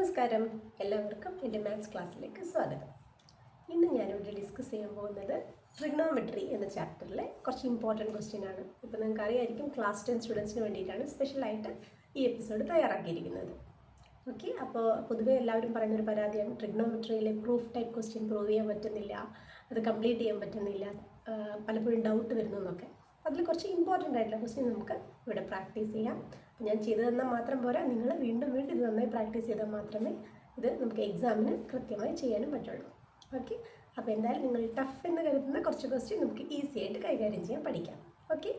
നമസ്കാരം, എല്ലാവർക്കും എൻ്റെ മാത്സ് ക്ലാസ്സിലേക്ക് സ്വാഗതം. ഇന്ന് ഞാനിവിടെ ഡിസ്കസ് ചെയ്യാൻ പോകുന്നത് ട്രിഗ്നോമെട്രി എന്ന ചാപ്റ്ററിലെ കുറച്ച് ഇമ്പോർട്ടൻറ്റ് ക്വസ്റ്റ്യൻ ആണ്. ഇപ്പോൾ നിങ്ങൾക്ക് അറിയായിരിക്കും, ക്ലാസ് 10 സ്റ്റുഡൻസിന് വേണ്ടിയിട്ടാണ് സ്പെഷ്യലായിട്ട് ഈ എപ്പിസോഡ് തയ്യാറാക്കിയിരിക്കുന്നത്. ഓക്കെ, അപ്പോൾ പൊതുവേ എല്ലാവരും പറയുന്നൊരു പരാതിയാണ് ട്രിഗ്നോമെട്രിയിലെ പ്രൂഫ് ടൈപ്പ് ക്വസ്റ്റ്യൻ പ്രൂവ് ചെയ്യാൻ പറ്റുന്നില്ല, അത് കംപ്ലീറ്റ് ചെയ്യാൻ പറ്റുന്നില്ല, പലപ്പോഴും ഡൗട്ട് വരുന്നു എന്നൊക്കെ. അതിൽ കുറച്ച് ഇമ്പോർട്ടൻ്റ് ആയിട്ടുള്ള ക്വസ്റ്റ്യൻ നമുക്ക് ഇവിടെ പ്രാക്ടീസ് ചെയ്യാം. ഞാൻ ചെയ്തു തന്നാൽ മാത്രം പോരാ, നിങ്ങൾ വീണ്ടും ഇത് നന്നായി പ്രാക്ടീസ് ചെയ്താൽ മാത്രമേ ഇത് നമുക്ക് എക്സാമിന് കൃത്യമായി ചെയ്യാനും പറ്റുള്ളൂ. ഓക്കെ, അപ്പോൾ എന്തായാലും നിങ്ങൾ ടഫ് എന്ന് കരുതുന്ന കുറച്ച് ക്വസ്റ്റ്യൻ നമുക്ക് ഈസി ആയിട്ട് കൈകാര്യം ചെയ്യാൻ പഠിക്കാം. ഓക്കെ,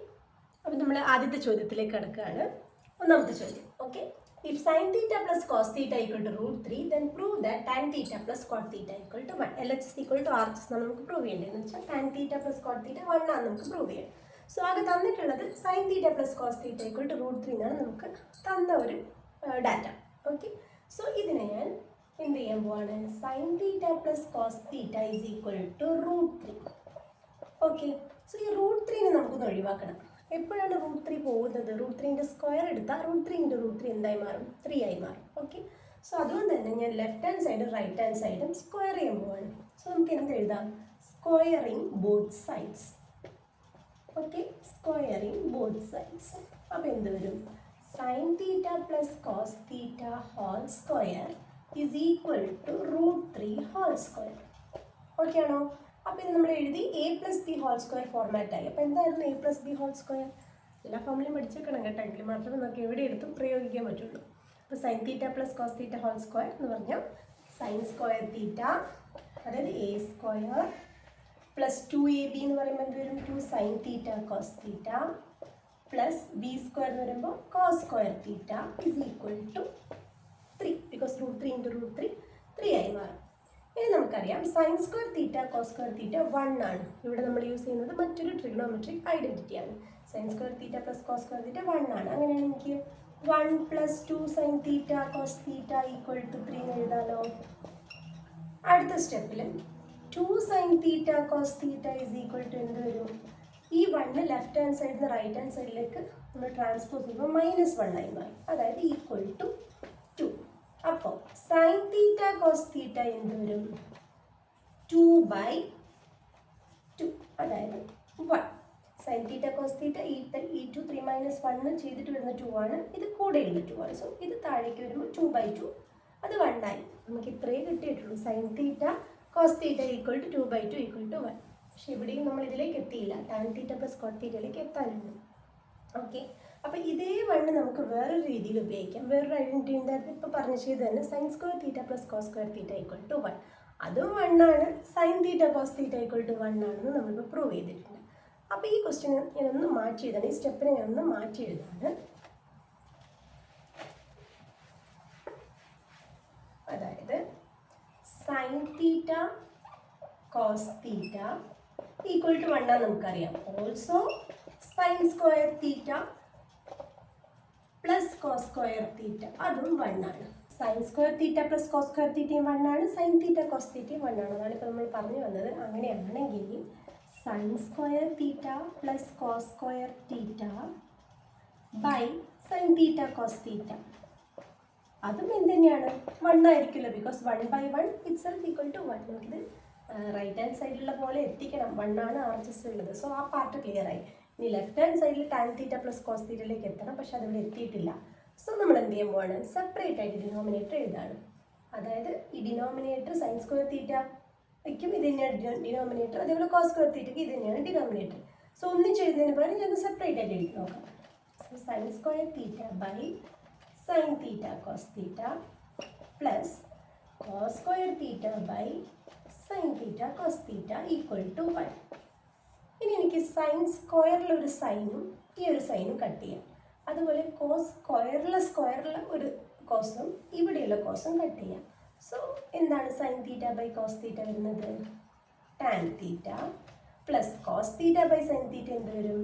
അപ്പോൾ നമ്മൾ ആദ്യത്തെ ചോദ്യത്തിലേക്ക് കടക്കുകയാണ്. ഒന്നാമത്തെ ചോദ്യം. Okay, if sin theta plus cos theta equal to √3, then prove that tan theta plus cot theta equal to 1. LHS equal to RHS എന്നാണ് നമുക്ക് പ്രൂവ് ചെയ്യേണ്ടതെന്ന് വെച്ചാൽ tan theta plus cot theta 1 ആണ് നമുക്ക് പ്രൂവ് ചെയ്യാം. സോ ആകെ തന്നിട്ടുള്ളത് sin theta plus cos theta equal to √3 എന്നാണ് നമുക്ക് തന്ന ഒരു ഡാറ്റ. ഓക്കെ, സോ ഇതിനെ ഞാൻ എന്ത് ചെയ്യാൻ പോവാണ്? sin theta plus cos theta is equal to √3. Okay, so ഈ √3നെ നമുക്കൊന്ന് ഒഴിവാക്കണം. എപ്പോഴാണ് √3 പോകുന്നത്? √3ൻ്റെ സ്ക്വയർ എടുത്താൽ √3 × √3 എന്തായി മാറും? 3 ആയി മാറും. ഓക്കെ, സോ അതുകൊണ്ട് തന്നെ ഞാൻ ലെഫ്റ്റ് ഹാൻഡ് സൈഡും റൈറ്റ് ഹാൻഡ് സൈഡും സ്ക്വയർ ചെയ്യാൻ പോവാണ്. സോ നമുക്ക് എന്ത് എഴുതാം? Squaring both sides. Okay, squaring both sides. അപ്പോൾ എന്ത് വരും? sin theta plus cos theta whole square is equal to √3 whole square. Okay ആണോ? അപ്പോൾ ഇത് നമ്മൾ എഴുതി a+b ഹോൾ സ്ക്വയർ ഫോർമാറ്റായി. അപ്പോൾ എന്തായിരുന്നു a+b ഹോൾ സ്ക്വയർ? എല്ലാ ഫോമിലും പഠിച്ചേക്കണം കേട്ടോ, എങ്കിൽ മാത്രമേ നമുക്ക് എവിടെ എടുത്തും പ്രയോഗിക്കാൻ പറ്റുള്ളൂ. അപ്പോൾ sin theta plus cos theta whole square എന്ന് പറഞ്ഞാൽ sin സ്ക്വയർ തീറ്റ, അതായത് a സ്ക്വയർ പ്ലസ് 2ab എന്ന് പറയുമ്പോൾ എന്ത് വരും? 2 sin theta cos theta plus b square എന്ന് പറയുമ്പോൾ cos square theta is equal to 3, because √3 × √3 3 ആയി മാറും. ഇനി നമുക്കറിയാം sine square theta cos square theta 1 ആണ്. ഇവിടെ നമ്മൾ യൂസ് ചെയ്യുന്നത് മറ്റൊരു ട്രിഗ്നോമെട്രിക് ഐഡൻറ്റിറ്റിയാണ്. Sine square theta plus cos square theta 1 ആണ്. അങ്ങനെയാണ് എനിക്ക് 1 + 2 sin theta cos theta equal to 3 എന്ന് എഴുതാലോ. അടുത്ത സ്റ്റെപ്പിൽ 2 sin theta cos theta is equal to എന്ത് വരും? ഈ 1 ലെഫ്റ്റ് ഹാൻഡ് സൈഡിൽ നിന്ന് റൈറ്റ് ഹാൻഡ് സൈഡിലേക്ക് നമ്മൾ ട്രാൻസ്പോസ് ചെയ്യുമ്പോൾ -1 ആയി മാറി, അതായത് ഈക്വൽ ടു 2. അപ്പോൾ sin തീറ്റ കോസ് തീറ്റ എന്ത് വരും? 2/2, അതായത് 1. sin തീറ്റ കോസ് തീറ്റ ഈ 2 3 - 1 ചെയ്തിട്ട് വരുന്ന 2 ആണ്, ഇത് കൂടെയുള്ള 2 ആണ്. സോ ഇത് താഴേക്ക് വരുമ്പോൾ 2/2, അത് 1 ആയി. നമുക്ക് ഇത്രയേ കിട്ടിയിട്ടുള്ളൂ. sin theta cos theta equal to 2/2 equal to 1. പക്ഷെ ഇവിടെയും നമ്മൾ ഇതിലേക്ക് എത്തിയില്ല, tan തീറ്റ പ്ലസ് കോട്ട് തീറ്റയിലേക്ക് എത്താനുണ്ട്. ഓക്കെ, അപ്പോൾ ഇതേ 1 നമുക്ക് വേറൊരു രീതിയിൽ ഉപയോഗിക്കാം. വേറൊരു ഐഡൻറ്റിറ്റി എന്തായിരുന്നു? ഇപ്പോൾ പറഞ്ഞ ചെയ്ത് തന്നെ sin square theta plus cos square theta equal to 1, അതും 1 ആണ്. sin theta cos theta equal to 1 ആണെന്ന് നമ്മളിപ്പോൾ പ്രൂവ് ചെയ്തിട്ടുണ്ട്. അപ്പോൾ ഈ ക്വസ്റ്റ്യൻ ഞാനൊന്ന് മാറ്റി എഴുതാണ്, ഈ സ്റ്റെപ്പിനെ ഞാനൊന്ന് മാറ്റി എഴുതാണ്. അതായത് sin theta cos theta equal to 1 ആണെന്ന് നമുക്കറിയാം. Also sin square theta plus cos square theta അതും 1 ആണ്. sin square theta plus cos square തീറ്റയും 1 ആണ്, sin തീറ്റ കോസ് തീറ്റയും 1 ആണ്. അതാണ് ഇപ്പോൾ നമ്മൾ പറഞ്ഞു വന്നത്. അങ്ങനെയാണെങ്കിൽ sin square theta plus cos square theta by sin theta cos theta അതും എന്ത് തന്നെയാണ്? 1 ആയിരിക്കില്ല, ബിക്കോസ് 1/1 ഇറ്റ്സെൽഫ് ഈക്വൽ ടു 1. നമുക്കിത് റൈറ്റ് ഹാൻഡ് സൈഡിലുള്ള പോലെ എത്തിക്കണം. 1 ആണ് RHS ഉള്ളത്. സോ ആ പാർട്ട് ക്ലിയർ ആയി. ഇനി ലെഫ്റ്റ് ഹാൻഡ് സൈഡിൽ tan തീറ്റ പ്ലസ് കോസ് തീറ്റയിലേക്ക് എത്തണം, പക്ഷെ അതിവിടെ എത്തിയിട്ടില്ല. സോ നമ്മൾ എന്ത് ചെയ്യാൻ പോവാണ്? സെപ്പറേറ്റ് ആയിട്ട് ഡിനോമിനേറ്റർ എഴുതാണ്. അതായത് ഈ ഡിനോമിനേറ്റർ സൈൻ സ്ക്വയർ തീറ്റ വയ്ക്കും, ഇത് തന്നെയാണ് ഡിനോമിനേറ്റർ. അതേപോലെ കോസ് സ്ക്വയർ തീറ്റയ്ക്ക് ഇത് തന്നെയാണ് ഡിനോമിനേറ്റർ. സോ ഒന്നിച്ച് എഴുതുന്നതിന് പകരം ഞങ്ങൾക്ക് സെപ്പറേറ്റ് ആയിട്ട് എഴുതി നോക്കാം. So sine square theta by sine theta cos theta plus cos square theta by sine theta cos theta equal to 1. ഇനി എനിക്ക് സൈൻ സ്ക്വയറിലൊരു സൈനും ഈ ഒരു സൈനും കട്ട് ചെയ്യാം. അതുപോലെ കോസ് സ്ക്വയറിലെ ഒരു കോസും ഇവിടെയുള്ള കോസും കട്ട് ചെയ്യാം. സോ എന്താണ് sine theta by cos theta വരുന്നത്? Tan theta plus cos theta by sine theta എന്ത് വരും?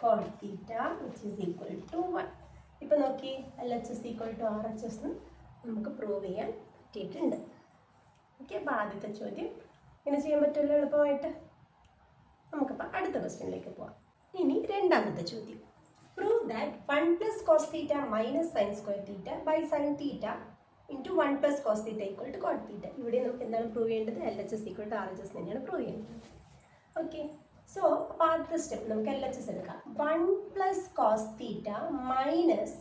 Cot theta which is equal to 1. ഇപ്പോൾ നോക്കി, LHS ഈക്വൽ ടു RHS നമുക്ക് പ്രൂവ് ചെയ്യാൻ പറ്റിയിട്ടുണ്ട്. ഓക്കെ, അപ്പോൾ ആദ്യത്തെ ചോദ്യം ഇങ്ങനെ ചെയ്യാൻ പറ്റുമല്ലോ എളുപ്പമായിട്ട്. നമുക്കപ്പോൾ അടുത്ത ക്വസ്റ്റ്യനിലേക്ക് പോവാം. ഇനി രണ്ടാമത്തെ ചോദ്യം. Prove that 1 + cos θ - sin square θ by sin θ into 1 plus cos theta equal to cot theta. ഇവിടെ നമുക്ക് എന്താണ് പ്രൂവ് ചെയ്യേണ്ടത്? LHS ഈക്വൽ ടു RHS തന്നെയാണ് പ്രൂവ് ചെയ്യേണ്ടത്. ഓക്കെ, സോ അപ്പോൾ ആദ്യത്തെ സ്റ്റെപ്പ് നമുക്ക് LHS എടുക്കാം. 1 പ്ലസ് കോസ് തീറ്റ മൈനസ്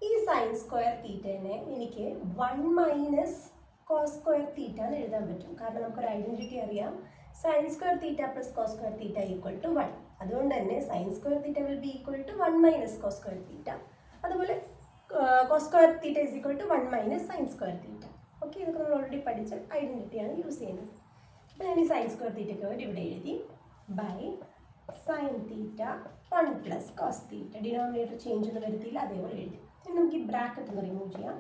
ഈ സൈൻ സ്ക്വയർ തീറ്റേനെ എനിക്ക് 1 മൈനസ് കോസ് സ്ക്വയർ തീറ്റ എന്ന് എഴുതാൻ പറ്റും. കാരണം നമുക്കൊരു ഐഡൻറ്റിറ്റി അറിയാം, sine square theta plus cos square theta equal to 1. അതുകൊണ്ട് തന്നെ sine square theta will be equal to 1 minus cos square theta. അതുപോലെ cos square theta is equal to 1 minus sine square theta. Okay, ഇതൊക്കെ നമ്മൾ already പഠിച്ച ഐഡൻറ്റിറ്റിയാണ് use ചെയ്യുന്നത്. അപ്പോൾ ഞാൻ ഈ സൈൻ സ്ക്വയർ തീറ്റയ്ക്ക് വേണ്ടി ഇവിടെ എഴുതി by sine theta 1 plus cos theta. Denominator change ഒന്നും വരുത്തിയില്ല, അതേപോലെ എഴുതി. ഇനി നമുക്ക് ഈ ബ്രാക്കറ്റ് ഒന്ന് റിമൂവ് ചെയ്യാം.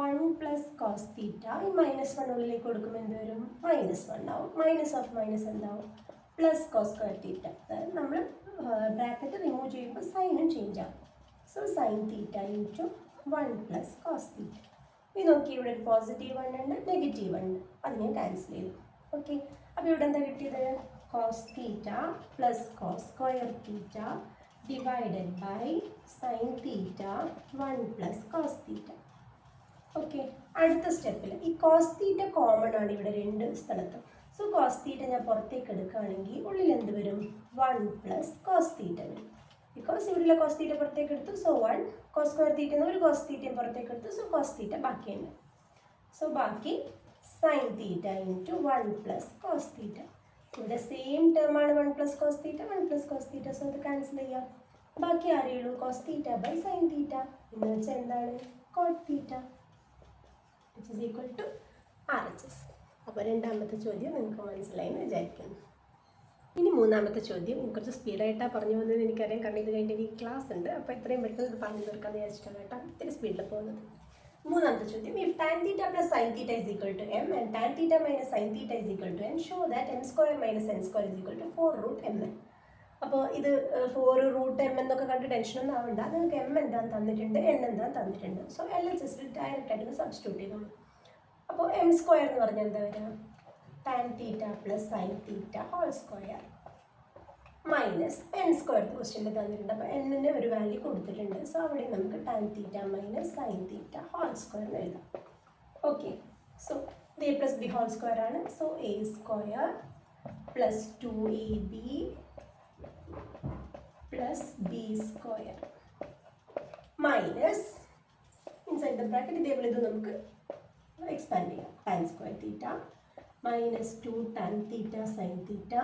1 പ്ലസ് കോസ് തീറ്റ ഈ -1 ഉള്ളിലേക്ക് കൊടുക്കുമ്പോൾ എന്ത് വരും? -1 ആവും. മൈനസ് ഓഫ് മൈനസ് എന്താവും? Plus cos square theta. അതായത് നമ്മൾ ബ്രാക്കറ്റ് റിമൂവ് ചെയ്യുമ്പോൾ സൈനും ചേഞ്ച് ആവും. So sine theta into 1 plus cos theta. ഇത് നോക്കി, ഇവിടെ ഒരു +1 ഉണ്ട്, -1 ഉണ്ട്. അത് ഞാൻ ക്യാൻസൽ ചെയ്തു. ഓക്കെ, അപ്പോൾ ഇവിടെ എന്താ കിട്ടിയത്? Cos theta plus cos square theta divided by sine theta 1 plus cos theta. Okay, അടുത്ത സ്റ്റെപ്പിൽ ഈ കോസ് തീറ്റ കോമൺ ആണ് ഇവിടെ രണ്ട് സ്ഥലത്തും. സോ കോസ് തീറ്റ ഞാൻ പുറത്തേക്ക് എടുക്കുകയാണെങ്കിൽ ഉള്ളിൽ എന്ത് വരും? 1 പ്ലസ് കോസ് തീറ്റ വരും. ബിക്കോസ് ഇവിടെയുള്ള കോസ് തീറ്റ പുറത്തേക്ക് എടുത്തു, സോ 1. കോസ് സ്ക്വയർ തീറ്റ ഒരു കോസ് തീറ്റയും പുറത്തേക്ക് എടുത്തു, സോ കോസ് തീറ്റ ബാക്കിയുണ്ട്. സോ ബാക്കി sine theta into 1 plus cos theta. ഇവിടെ സെയിം ടേം ആണ് 1 plus cos theta, 1 plus cos theta. So ഇത് ക്യാൻസൽ ചെയ്യാം. ബാക്കി അറിയുള്ളൂ cos theta by sine theta എന്ന് വെച്ചാൽ എന്താണ്? Cot theta which is equal to RHS. അപ്പോൾ രണ്ടാമത്തെ ചോദ്യം നിങ്ങൾക്ക് മനസ്സിലായി എന്ന് വിചാരിക്കുന്നു. ഇനി മൂന്നാമത്തെ ചോദ്യം കുറച്ച് സ്പീഡായിട്ടാണ് പറഞ്ഞു പോകുന്നത് എനിക്കറിയാം, കാരണം ഇത് കഴിഞ്ഞിട്ട് ഈ ക്ലാസ് ഉണ്ട്. അപ്പോൾ എത്രയും പെട്ടെന്ന് ഇത് പറഞ്ഞു തീർക്കാമെന്ന് വിചാരിച്ചിട്ടാണ് കേട്ടോ ഇത്തിരി സ്പീഡിൽ പോകുന്നത്. മൂന്നാമത്തെ ചോദ്യം, if tan theta plus sin theta is equal to m and tan theta minus sin theta is equal to n, show that m square minus n square is equal to 4 root mn. അപ്പോൾ ഇത് 4 root m എന്നൊക്കെ കണ്ട് ടെൻഷനൊന്നും ആവണ്ട. നിങ്ങൾക്ക് m എന്താണെന്ന് തന്നിട്ടുണ്ട്, n എന്താണെന്ന് തന്നിട്ടുണ്ട്. സോ LHSൽ ഡയറക്റ്റ് ആയിട്ട് സബ്സ്റ്റിറ്റ്യൂട്ട് ചെയ്തോളൂ. അപ്പോൾ m സ്ക്വയർ എന്ന് പറഞ്ഞാൽ എന്താ വരിക? tan theta plus sine theta whole square minus n square ക്വസ്റ്റ്യനിൽ തന്നിട്ടുണ്ട്. അപ്പോൾ n-ന് ഒരു വാല്യൂ കൊടുത്തിട്ടുണ്ട്. സോ അവിടെ നമുക്ക് tan theta minus sine theta whole square എന്ന് എഴുതാം. Okay, so a plus B whole square ആണ്. So a square plus 2ab plus B square minus inside the bracket ഇതേപോലെ ഇത് നമുക്ക് എക്സ്പാൻഡ് ചെയ്യാം. tan square theta minus 2 tan theta sine theta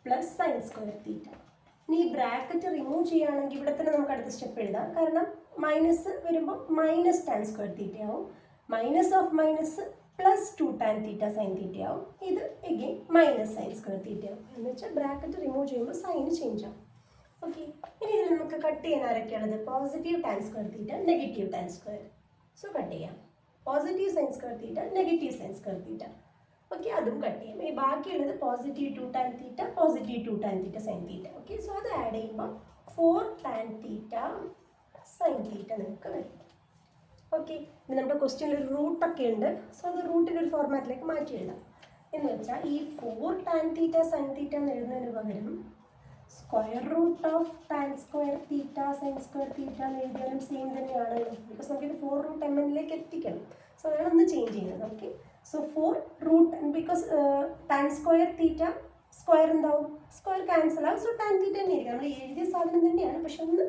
plus sine square theta. ഇനി ഈ bracket remove ചെയ്യുകയാണെങ്കിൽ ഇവിടെ തന്നെ നമുക്ക് അടുത്ത സ്റ്റെപ്പ് എഴുതാം. കാരണം മൈനസ് വരുമ്പോൾ മൈനസ് ടാൻ സ്ക്വയർ തീറ്റ ആവും, minus of minus plus 2 tan theta sine theta ആവും. ഇത് again minus sine square theta ആവും. എന്ന് വെച്ചാൽ ബ്രാക്കറ്റ് റിമൂവ് ചെയ്യുമ്പോൾ സൈന് ചേഞ്ച് ആവും. ഓക്കെ, ഇനി ഇതിൽ നമുക്ക് കട്ട് ചെയ്യാൻ ആരൊക്കെയാണത്? Positive tan square theta, negative tan square. So cut ചെയ്യാം. Positive sine square theta, negative sine square theta. Okay, അതും കട്ട് ചെയ്യാം. ഈ ബാക്കിയുള്ളത് positive 2 tan theta, positive 2 tan theta sine തീറ്റ. ഓക്കെ, സോ അത് ആഡ് ചെയ്യുമ്പോൾ 4 tan തീറ്റ സൈൻ തീറ്റ നിങ്ങൾക്ക് വരും. Okay, ഇനി നമ്മുടെ ക്വസ്റ്റ്യനിൽ ഒരു റൂട്ടൊക്കെ ഉണ്ട്. സോ അത് റൂട്ടിൻ്റെ ഒരു ഫോർമാറ്റിലേക്ക് മാറ്റി എഴുതാം. എന്ന് വെച്ചാൽ ഈ 4 tan തീറ്റ സൈൻ തീറ്റ എന്ന് എഴുതുന്നതിന് പകരം square root of tan square theta sine square theta എന്ന് എഴുതിയാലും സെയിം തന്നെയാണ്. ബിക്കോസ് നമുക്കിത് 4 റൂട്ട് mn-ലേക്ക് എത്തിക്കണം. സോ അതാണ് ഒന്ന് ചേഞ്ച് ചെയ്യുന്നത്. Okay, so 4 root because tan square theta square എന്താവും? സ്ക്വയർ ക്യാൻസൽ ആവും. സോ ടാൻ തീറ്റ തന്നെ ആയിരിക്കും. നമ്മൾ എഴുതിയ സാധനം തന്നെയാണ്, പക്ഷെ ഒന്ന്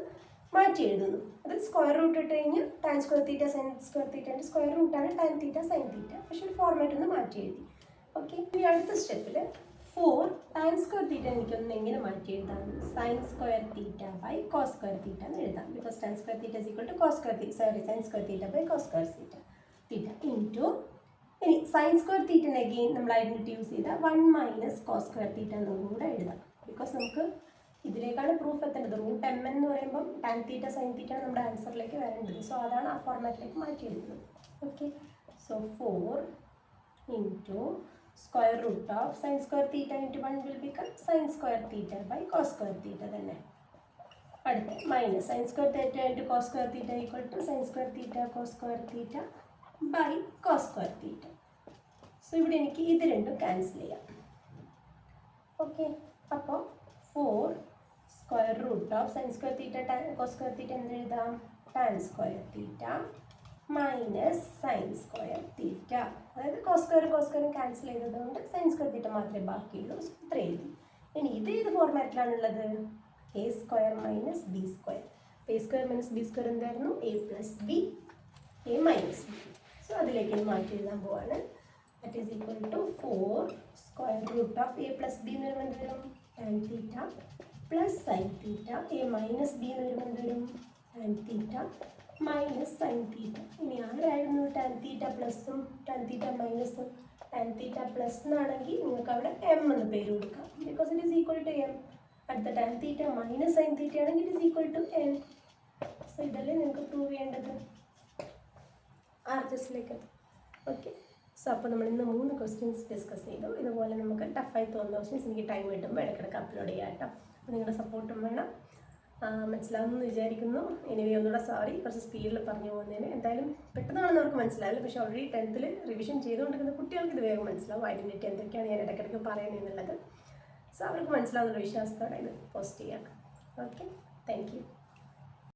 മാറ്റി എഴുതുന്നു. അത് സ്ക്വയർ റൂട്ട് ഇട്ട് കഴിഞ്ഞ് tan square theta sine square തീറ്റേൻ്റെ സ്ക്വയർ റൂട്ടാണ് ടാൻ തീറ്റ സൈൻ തീറ്റ. പക്ഷെ ഒരു ഫോർമാറ്റ് ഒന്ന് മാറ്റി എഴുതി. ഓക്കെ, ഇനി അടുത്ത സ്റ്റെപ്പിൽ 4 tan സ്ക്വയർ തീറ്റ എനിക്കൊന്ന് എങ്ങനെ മാറ്റി എഴുതാം? Sine square theta by cos square theta എന്ന് എഴുതാം. Because tan square theta is equal to cos square theta, sine square theta by cos square theta into ഇനി സൈൻ സ്ക്വയർ തീറ്റന് അഗെയിൻ നമ്മൾ ഐഡൻറ്റിറ്റി യൂസ് ചെയ്താൽ 1 മൈനസ് കോസ് സ്ക്വയർ തീറ്റ എന്നും കൂടെ എഴുതാം. Because നമുക്ക് ഇതിലേക്കാണ് പ്രൂഫ് എത്തേണ്ടത്. റൂട്ട് mn എന്ന് പറയുമ്പം ടാൻ തീറ്റ സൈൻ തീറ്റ ആണ് നമ്മുടെ ആൻസറിലേക്ക് വരേണ്ടത്. സോ അതാണ് ആ ഫോർമാറ്റിലേക്ക് മാറ്റി എഴുതുന്നത്. Okay, so 4 into square root of sine square theta into 1 will become sine square theta by cos square theta തന്നെ. അടുത്ത minus sine square theta into cos square theta equal to sine square theta cos square theta by cos square theta. So ഇവിടെ എനിക്ക് ഇത് രണ്ടും cancel ചെയ്യാം. Okay, അപ്പോൾ 4 square root of sine square theta cos square theta എന്ത് എഴുതാം? Tan square theta minus sine square theta. അതായത് കോസ്ക്വയറും ക്യാൻസൽ ചെയ്തതുകൊണ്ട് സൈൻ സ്ക്വയർ തീറ്റ മാത്രമേ ബാക്കിയുള്ളൂ. ഇത്ര എഴുതി. ഇനി ഇത് ഏത് ഫോർമാറ്റിലാണുള്ളത്? A square minus B square. A square minus B square എന്തായിരുന്നു? A plus B, A minus B. So അതിലേക്ക് മാറ്റി എഴുതാൻ പോവാണ്. That is equal to 4 square root of A plus B എന്ന് വരുമ്പോൾ എന്ത് വരും? Tan theta plus sine theta. A minus B എന്ന് വരുമ്പോൾ എന്ത് വരും? Tan theta minus sine theta. ഇനി ആരായിരുന്നു ടാൻ തീറ്റ പ്ലസും ടാൻ തീറ്റ മൈനസും? ടാൻ തീറ്റ പ്ലസ് എന്നാണെങ്കിൽ നിങ്ങൾക്ക് അവിടെ എം എന്ന് പേര് കൊടുക്കാം, because it is equal to M. അടുത്ത tan theta minus sine theta ആണെങ്കിൽ it is equal to N. So ഇതല്ലേ നിങ്ങൾക്ക് പ്രൂവ് ചെയ്യേണ്ടത് RHSലേക്ക്. ഓക്കെ. സോ അപ്പോൾ നമ്മൾ ഇന്ന് 3 ക്വസ്റ്റ്യൻസ് ഡിസ്കസ് ചെയ്തു. ഇതുപോലെ നമുക്ക് ടഫായി തോന്നുന്ന ക്വസ്റ്റ്യൻസ് എനിക്ക് ടൈം കിട്ടുമ്പോൾ ഇടയ്ക്കിടയ്ക്ക് അപ്ലോഡ് ചെയ്യാം കേട്ടോ. അപ്പോൾ നിങ്ങളുടെ സപ്പോർട്ടും വേണം. മനസ്സിലാവുമെന്ന് വിചാരിക്കുന്നു. എനിവേ ഒന്നുകൂടെ സോറി, കുറച്ച് സ്പീഡിൽ പറഞ്ഞു പോകുന്നതിന്. എന്തായാലും പെട്ടെന്ന് കാണുന്നവർക്ക് മനസ്സിലാവില്ല, പക്ഷേ ഓൾറെഡി 10th റിവിഷൻ ചെയ്തുകൊണ്ടിരിക്കുന്ന കുട്ടികൾക്ക് ഇത് വേഗം മനസ്സിലാവും. ഐഡൻറ്റിറ്റി എന്തൊക്കെയാണ് ഞാൻ ഇടയ്ക്കിടയ്ക്ക് പറയുന്നതെന്നുള്ളത്. സോ അവർക്ക് മനസ്സിലാവുന്ന വിശ്വാസത്തോടെ ഇത് പോസ്റ്റ് ചെയ്യാം. Okay, thank you.